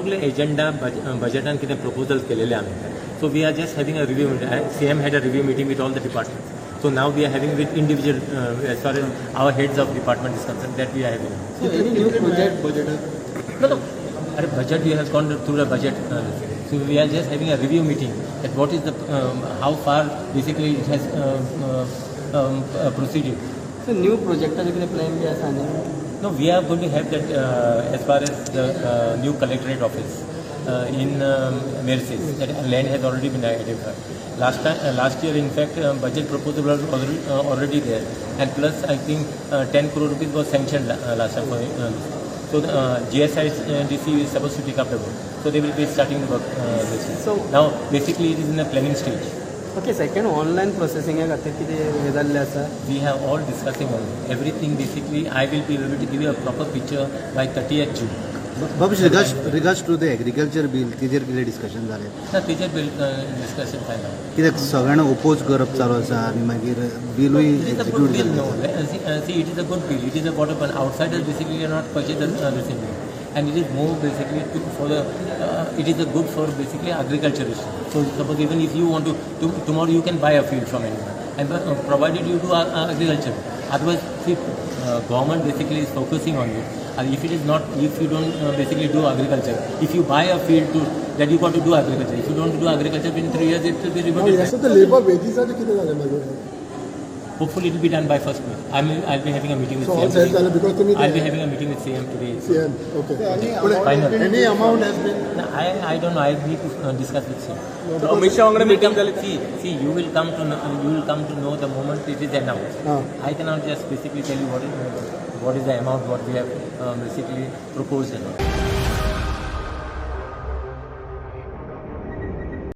सगळे एजेंडा बजेटान कितें प्रपोजल केलेले आमी. So we are just having a review meeting. CM had a review meeting with all the departments. So now we are having with individual, as far as our heads of department is concerned, that we are having. So any new budget? No. Budget we have gone through the budget. So we are just having a review meeting at what is the how far basically it has proceeded. So new project are you plan किया साने? No, we are going to have that as far as the new collectorate office in Mercedes. That land has already been identified. Last year, in fact, budget proposal was already there, and plus I think 10 crore rupees was sanctioned last time. So GSIDC is supposed to take up the work. So they will be starting the work this year. So now basically it is in the planning stage. Okay, second online processing है करते कि ये डाल लेसा. We have all discussing on everything. Basically, I will be able to give you a proper picture by 30th June. Babush, regards to the agriculture bill, तेजेर कितें discussion जालें? ना तेजेर bill discussion फायना. कित्याक सगळ्यांना oppose करप चालू आसा आनी मागीर बिलूय execute जालें. See, it is a good bill. It is a what an outsiders basically are not purchase this thing. And it is more basically it is a good for basically agriculture. So suppose even if you want to tomorrow you can buy a field from anyone, and provided you do agriculture. Otherwise, see, government basically is focusing on you. And if it is not, if you don't basically do agriculture, if you buy a field that you got to do agriculture. If you don't do agriculture in 3 years, it will be reverted. Yes, the labor wages are the Hopefully it will be done by 1st May. I'll be having a meeting with so CM today. I'll be having a meeting with CM today. CM, okay. Any amount has been? No, I don't know. I need to discuss with CM. See, you will come to know the moment it is announced. I cannot just basically tell you what is the amount what we have basically proposed.